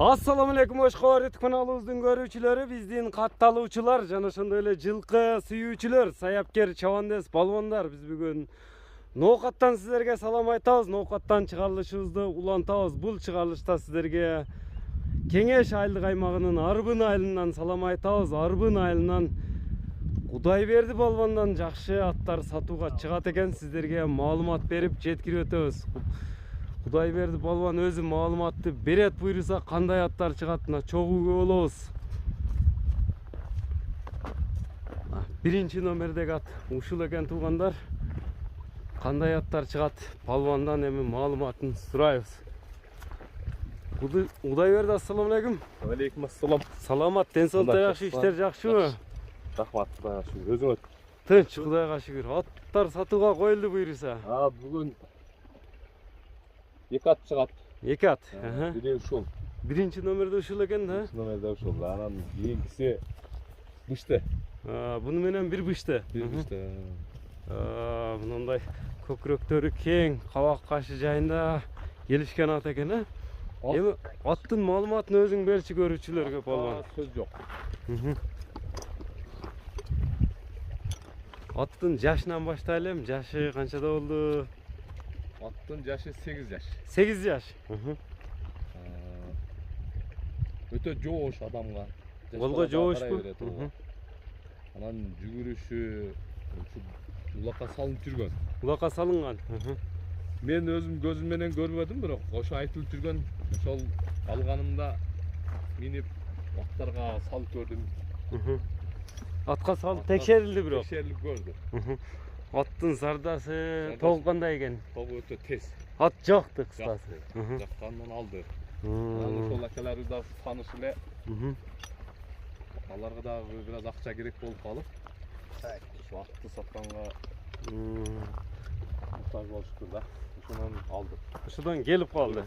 Assalamu alaikum Oshkobarit kanalımızın görүүчүлөрү, биздин катталуучулар жана ошондой эле жылкы сүйүүчүлөр, саяпкер, чабандес, балбондар. Биз бүгүн ноокаттан сиздерге салам айтабыз. Ноокаттан чыгарылышыбызды улантабыз. Бул чыгарылышта сиздерге Кеңеш айылдык аймагынын Арбын айылынан салам айтабыз. Арбын айылынан Кудайберди балбондан жакшы аттар сатууга чыгат экен. Сиздерге маалымат берип жеткирип өтөбүз. Кудайберди балбан өзү маалыматты берет буйруса, кандай аттар чыгатына чогууга болобуз. Биринчи номердеги ат ушул экен туугандар. Кандай аттар чыгат? Балбандан эми маалыматын сурайбыз. Кудайберди, ассаламу алейкум. Алейкум ассалам. Саламат, ден соолукта жакшы, иштер жакшыбы? Рахмат, Кудайга шүгүр. Өзүңөр? Тынч, Кудайга шүгүр. Аттар сатууга коюлду буйруса. Бүгүн эки ат чыгат. Эки ат. Бири ушул. Биринчи номерде ушул экен да? Номерде ушул. Анан кийинкиси бышты. Буну менен бир бышты. Бир бышты. Мындай көкүрөктөрү кең, кабак кашы жайында келишкен ат экен, э? Эми аттын маалыматын өзүң берчи көрүүчүлөргө балбан. Сөз жок. Аттын жашынан баштайлы, жашы канчада болду? Аттын жашы 8 жаш. 8 жаш. Өтө жоош адамга. Голго жоошпу? Анан жүгүрүшү улакка салынып жүргөн. Улакка салынган. Мен өзүм көзүм менен көрбөдүм, бирок ошо айтылып жүргөн, ошол алганымда минип аттарга салып көрдүм. Атка салып текшерилди бирок. Текшерилип көрдү. Аттын сардасы тогу кандай экен? Тогу өтө тез. Ат жакты кыскасы. Жаккандан алды. Анан ошол акалары да таныш эле. Аларга да бир аз акча керек болуп калып, ошо атты сатканга муктаж болушту да. Ошондон алды. Ошодон келип калды.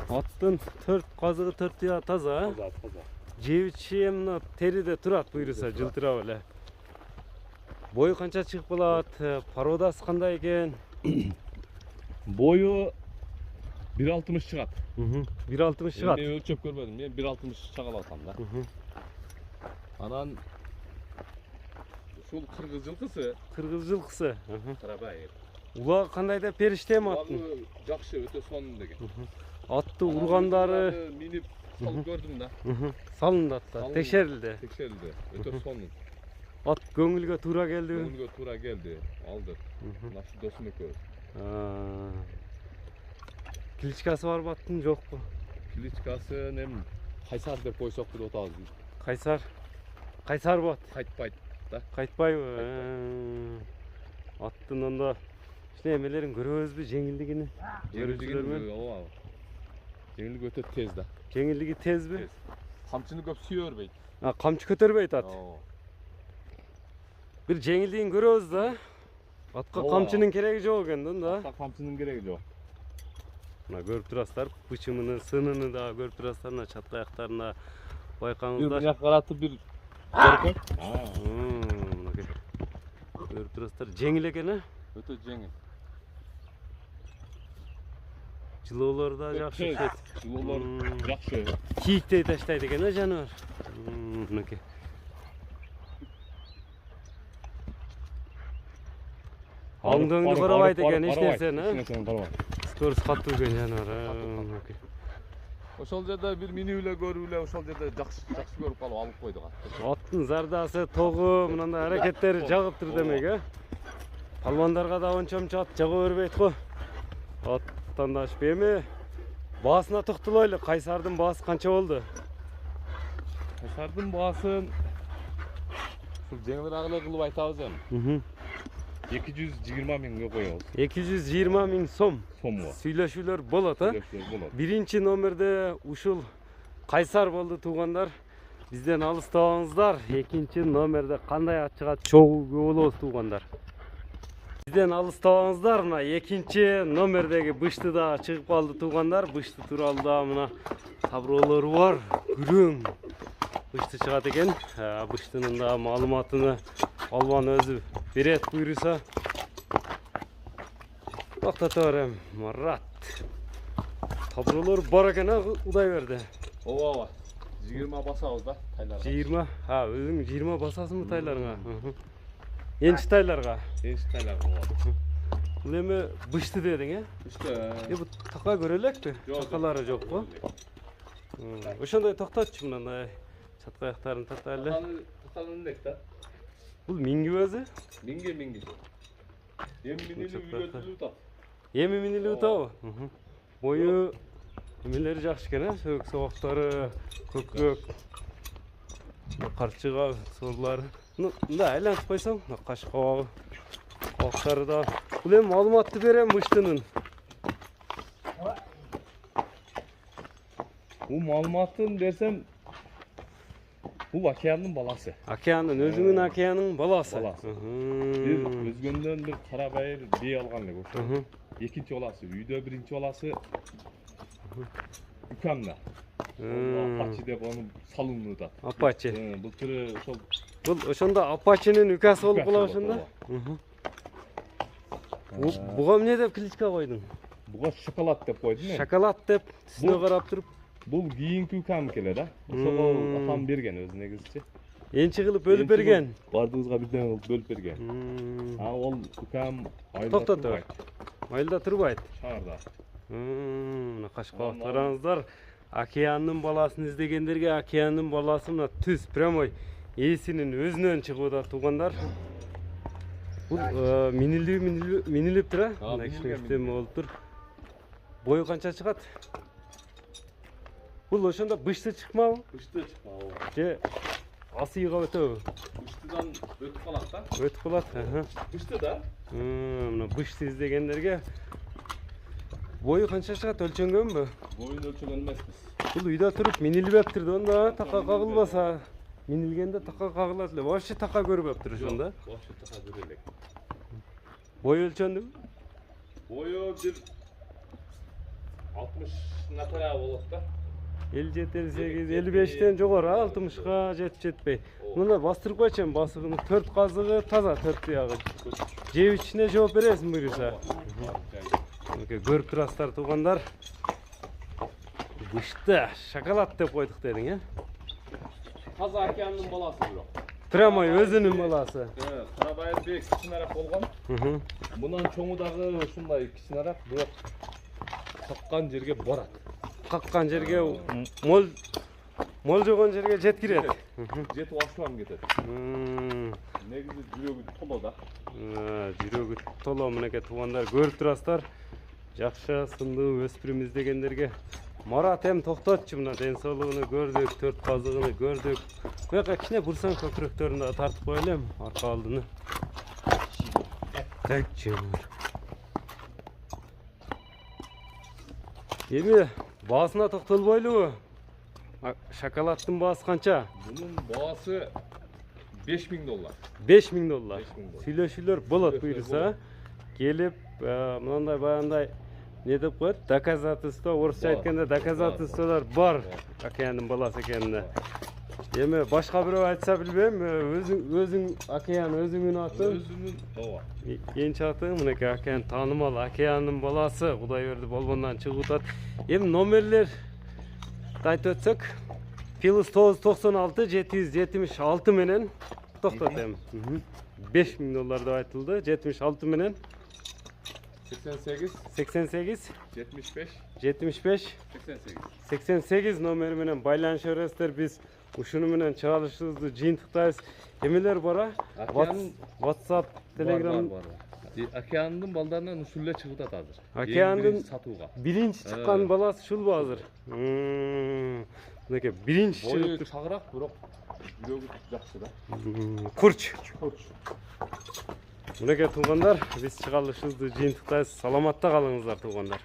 Аттын 4 казыгы 4 таза. Таза. Жебичи мына териде турат буйруса, жылтырап эле. Бою канча чыгып калат? Породасы кандай экен? Бою 1.60 чыгат. 1.60 чыгат. Мен өлчөп көрбөдүм. Мен 1.60 чыга алсам да. Анан ушул кыргыз жылкысы. Кыргыз жылкысы. Карабай. Ула кандай да периштеми аттын? Жакшы, өтө сонун деген. Атты ургандары минип салып көрдүм да. Салынды аттар, текшерилди. Текшерилди. Өтө сонун. Ат көңүлгө туура келди. Көңүлгө туура келди. Алдык. Мына ушу досум экөөбүз. Кличкасы барбы аттын, жокпу? Кличкасын эми Кайсар деп койсок деп атабыз. Кайсар. Кайсар болот. Кайтпайт да. Кайтпайбы? Аттын онда эмелерин көрөбүзбү, жеңилдигини? Жеңилдиги ооба. Жеңилдиги өтө тез да. Жеңилдиги тезби? Камчыны көп сүйө бербейт. Камчы көтөрбөйт ат. Бир жеңилдигин көрөбүз да. Атка камчынын кереги жок экен да. Атка камчынын кереги жок. Мына көрүп турасыздар, бычымынын сынını да көрүп турасыздар, мына чат аяктарына байкаңыздар. Бир каратып бир көркөй. Көрүп турасыздар, жеңил экен, э? Өтө жеңил. Жылоолор да жакшы өтөт. Жылоолор жакшы. Кийиктей таштайт экен, э, жаныбар. Мынакей. Оңдоңду карабайт экен, эч нерсени, э? Скорость каттуу экен жаныбар. Ошол жерде бир минип эле көрүп эле ошол жерде жакшы көрүп калып алып койдук атты. Аттын зардасы, тогу, мындай аракеттери жагыптыр демек, э? Палбандарга да ончо ат жага бербейт го. Аттан да ашпай эми. Баасына токтолойлу. Кайсардын баасы канча болду? Кайсардын баасын ушул жеңилирээк эле кылып айтабыз эми. 220 миңге коебуз. 220 миң сом. Сомго. Сүйлөшүүлөр болот, э? Биринчи номерде ушул Кайсар болду туугандар. Бизден алыстабаңыздар. Экинчи номерде кандай ат чыгат? Чогууга болобуз туугандар. Бизден алыстабаңыздар. Мына экинчи номердеги бышты да чыгып калды туугандар. Бышты тууралуу да мына таброолору бар. Күрөң бышты чыгат экен. Быштынын да маалыматыны Балбан өзү берет буйруса. Токтото берем, Марат. Таблолор бар экен, Кудайберди. Ооба. 20 басабыз да тайларга. 20. Ha, özüň 20 basasın mı taylarına? Ençi taylarga. Ençi taylarga bolot. Bul emi bıştı dedin ya? İşte. Bu taka görelekti. Yok. Takalary jok go. Oşonday toktatçı mınday. Çatqa ayaktarını tataylı. Takalını nek da. Bul mingi özü. Mingi. Hem minili üyötülü da. Emi minili utağı. Boyu emeleri jakşı kene. Söğük soğuktары, kökök. Karçıga, sorular. Da aylanıp koysam, kaşık hava. Soğuktары da. Bul emi malumatты berem bıştının. Bu malumatını versem bu Akeyan'ın balası. Akeyanın, özünün Akeyanın balası. Balası. Bir özgönden bir Karabayır bey algan elek oşo. Ekinci olası, üydö birinci olası Ükamda. Apache dep onu salındı da. Apache. Bu türü ошол Bul oşonda Apache'nin ükası olup kula oşonda. Buga ne dep klичка koydun? Буга шоколад деп койдум мен. Şokolat dep üstüne Bu- karap turup. Бул кийинки укам келе да. Ошого апам берген өзү негизичи. Ençi kılıp bölüp bergen. Бардыгыбызга бирден кылып бөлүп берген. А ол укам айылда Токтот. турбайт, Ayılda turbayt. шаарда. Mına kaşkalaktaraňızlar. Akeyanın balasını izlegenlerge Akeyanın balası mına tüs primoy iyisinin özünden çıkıda tuğanlar. Bu minilip tura. Ha, Mına minilip, kişinin olup tur. Boyu kança çıkat? Bu oşonda bıştı çıkma mı? Ышты чыкма ол. Je asıyığa ötö. Ыштыдан өтүп калат да. Ötüp kalat. Ышты да. Mına bıştı izlegenlerge boyu kança çıkat ölçöngön mü? Boyun ölчөгөн эмеспиz. Бұл үйде тұрып миниліп әптірді, онда тақа қағылбаса, минилгенде тақа қағылады. Вообще тақа көріп әптір сонда. Вообще така көрелек. Бой өлчөндү. Бою бир 60 натара болот да. 57-58, 55-тен жоғары, 60-ға жетіп жетпей. Мына бастырып қойчам, басығының 4 қазығы таза, 4 тұяғы. Жеп ішіне жооп бересің бұйырса. Көріп тұрасыздар туғандар. Бышты, шоколад деп қойдық дедің, е? Таза Akeyan'ın баласы бирок. Прямо өзінің баласы. Карабайыр бек кичинерээк болгон. Мунан чоңу дагы ушундай кичинерээк, бирок каккан жерге барат. Қаққан жерге мол жогон жерге жеткирет. Жетип ашуам кетет. Негизи жүрөгү толо да. Жүрөгү толо мынакей туугандар көрүп турасыздар. Жакшы сындуу өспүрүм издегендерге Марат эм токтотчу, мына ден соолугуну көрдүк, 4 казыгыны көрдүк. Буяка кичине бурсаң көкүрөктөрүн да тартып кое элем, арка алдыны. Эми баасына токтолбойлубу? Шоколаддын баасы канча? Bunun baası $5000. $5000. 5000. Сүйлөшүүлөр болот буюрса, келип мындай баягындай не деп коет? Доказательство, орусча айтканда доказательстволор бар. Акеяндын баласы экенине. Эми башка бирөө айтса билбейм, өзүң Акеян өзүңүн атын. Özünün ооба. Энчи атын мынакей Акеян таанымал Акеяндын баласы, Кудайберди болбондон чыгып атат. Эми номерлер айтып өтсөк, Плюс 996 776 менен токтот эми. $5000 деп айтылды. 76 менен 88 88 75 75 88. 88 номери менен байланыша бересиздер. Биз ушуну менен чыгарылышыбызды жыйынтыктайбыз. Эмелер бара? WhatsApp, Telegram. Akeyan'ın balдарынан ушул эле чыгып атат азыр. Akeyan'ın сатууга. Биринчи чыккан баласы ушулбу азыр? Мынакей биринчи Бою чыгып тур. чагыраак, бирок жүрөгү жакшы да. Курч. Мынакей туугандар, биз чыгарылышыбызды жыйынтыктайбыз. Саламатта калыңыздар туугандар.